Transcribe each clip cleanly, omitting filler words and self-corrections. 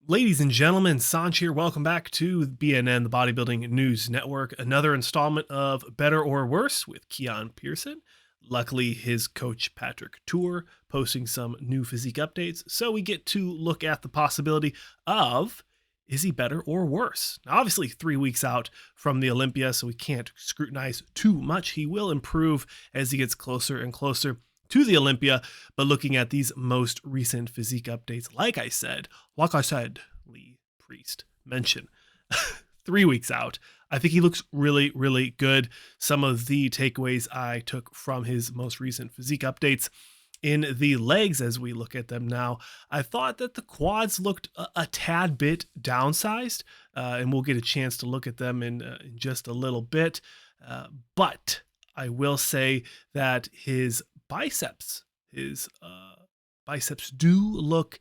Ladies and gentlemen, Saunch here. Welcome back to BNN, the Bodybuilding News Network. Another installment of Better or Worse with Keone Pearson. Luckily, his coach Patrick Tour posting some new physique updates, so we get to look at the possibility of, is he better or worse? Now, obviously 3 weeks out from the Olympia, so we can't scrutinize too much. He will improve as he gets closer and closer to the Olympia, but looking at these most recent physique updates, like I said, Lee Priest mentioned 3 weeks out. I think he looks really, really good. Some of the takeaways I took from his most recent physique updates in the legs as we look at them now, I thought that the quads looked a tad bit downsized, and we'll get a chance to look at them in just a little bit. But I will say that his biceps do look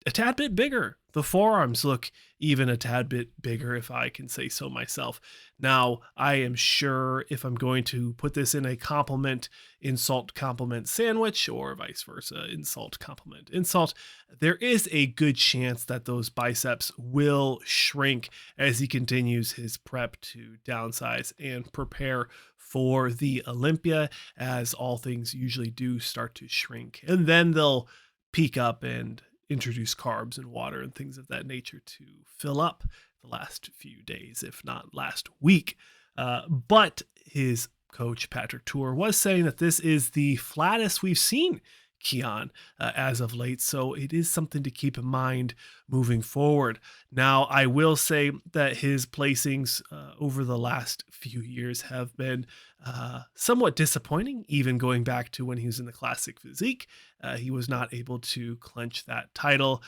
a tad bit bigger. The forearms look even a tad bit bigger, if I can say so myself. Now, I am sure if I'm going to put this in a compliment, insult, compliment sandwich, or vice versa, insult, compliment, insult, there is a good chance that those biceps will shrink as he continues his prep to downsize and prepare for the Olympia, as all things usually do start to shrink. And then they'll peak up and introduce carbs and water and things of that nature to fill up the last few days, if not last week. But his coach, Patrick Tour, was saying that this is the flattest we've seen Keone as of late. So it is something to keep in mind moving forward. Now, I will say that his placings over the last few years have been somewhat disappointing, even going back to when he was in the classic physique. He was not able to clinch that title,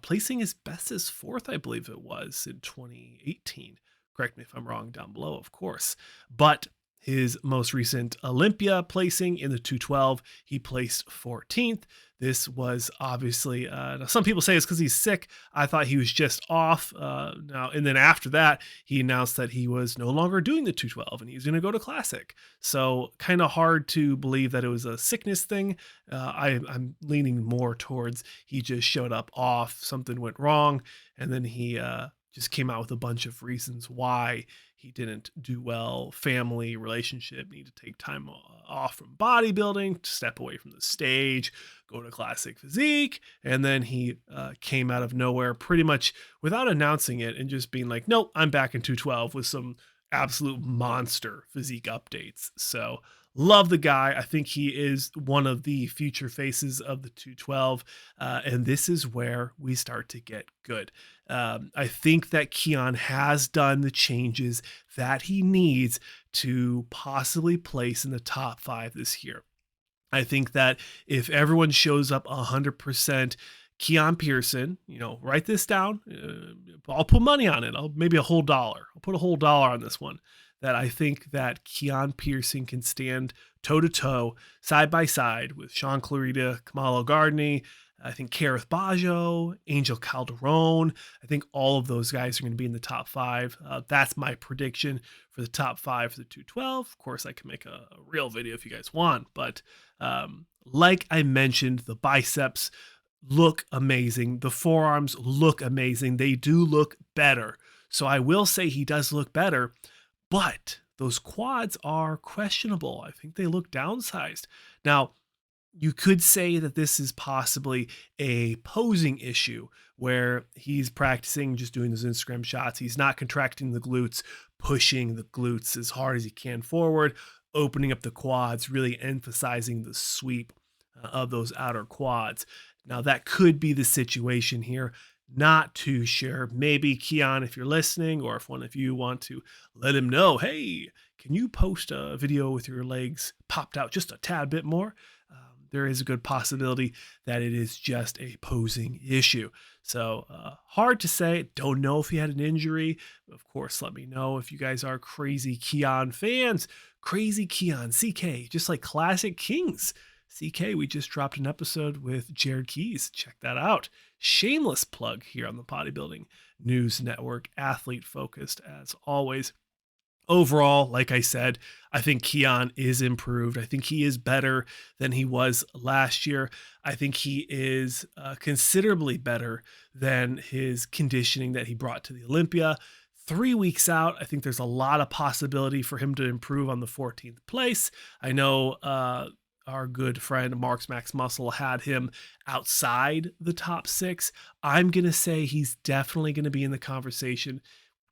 placing his best as fourth, I believe it was, in 2018. Correct me if I'm wrong down below, of course. But his most recent Olympia placing in the 212, he placed 14th. This was obviously, now some people say it's because he's sick. I thought he was just off. And then after that, he announced that he was no longer doing the 212 and he's going to go to classic. So kind of hard to believe that it was a sickness thing. I'm leaning more towards he just showed up off, something went wrong, and then he just came out with a bunch of reasons why he didn't do well. Family, relationship, need to take time off from bodybuilding, to step away from the stage, go to classic physique. And then he came out of nowhere pretty much without announcing it and just being like, nope, I'm back in 212 with some absolute monster physique updates. So love the guy. I think he is one of the future faces of the 212. And this is where we start to get good. I think that Keone has done the changes that he needs to possibly place in the top 5 this year. I think that if everyone shows up 100%, Keone Pearson, write this down. I'll put money on it. Maybe a whole dollar. I'll put a whole dollar on this one. That I think that Keone Pearson can stand toe-to-toe, side by side with Sean Clarita, Kamalo Gardney, I think Kareth Bajo, Angel Calderon. I think all of those guys are going to be in the top 5. That's my prediction for the top 5 for the 212. Of course, I can make a real video if you guys want, but like I mentioned, the biceps look amazing. The forearms look amazing. They do look better. So I will say he does look better, but those quads are questionable. I think they look downsized. Now, you could say that this is possibly a posing issue where he's practicing just doing those Instagram shots. He's not contracting the glutes, pushing the glutes as hard as he can forward, opening up the quads, really emphasizing the sweep of those outer quads. Now, that could be the situation here. Not too sure. Maybe Keone, if you're listening, or if one of you want to let him know, hey, can you post a video with your legs popped out just a tad bit more? There is a good possibility that it is just a posing issue. So hard to say. Don't know if he had an injury. Of course, let me know if you guys are crazy Keone fans. Crazy Keone, CK, just like Classic Kings. CK, we just dropped an episode with Jared Keys. Check that out. Shameless plug here on the Bodybuilding News Network. Athlete focused as always. Overall, like I said, I think Keone is improved. I think he is better than he was last year. I think he is considerably better than his conditioning that he brought to the Olympia. 3 weeks out, I think there's a lot of possibility for him to improve on the 14th place. I know our good friend Mark's Max Muscle had him outside the top six. I'm going to say he's definitely going to be in the conversation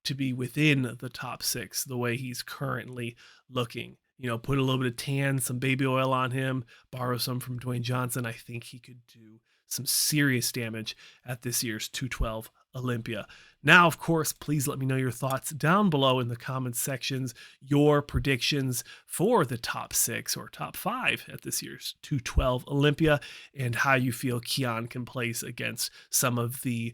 to be within the top six the way he's currently looking. Put a little bit of tan, some baby oil on him, borrow some from Dwayne Johnson. I think he could do some serious damage at this year's 212 Olympia. Now, of course, please let me know your thoughts down below in the comments sections, your predictions for the top six or top five at this year's 212 Olympia, and how you feel Keone can place against some of the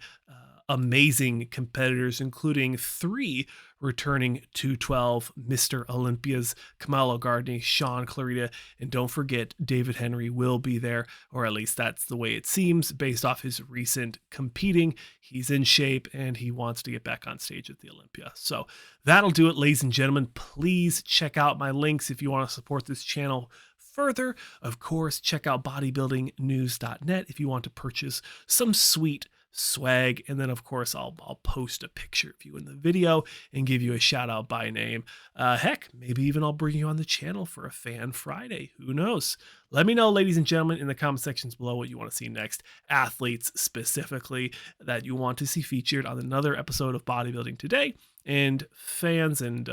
amazing competitors, including 3 returning 212 Mr. Olympias, Kamalo Gardner, Sean Clarita, and don't forget David Henry will be there, or at least that's the way it seems based off his recent competing. He's in shape and he wants to get back on stage at the Olympia. So that'll do it, ladies and gentlemen. Please check out my links if you want to support this channel further. Of course, check out bodybuildingnews.net if you want to purchase some sweet swag, and then of course I'll post a picture of you in the video and give you a shout out by name. Heck, maybe even I'll bring you on the channel for a Fan Friday. Who knows? Let me know, ladies and gentlemen, in the comment sections below what you want to see next. Athletes specifically that you want to see featured on another episode of Bodybuilding Today, and fans and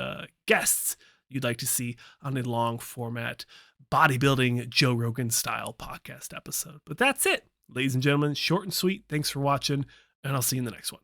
guests you'd like to see on a long format bodybuilding Joe Rogan style podcast episode. But that's it. Ladies and gentlemen, short and sweet. Thanks for watching, and I'll see you in the next one.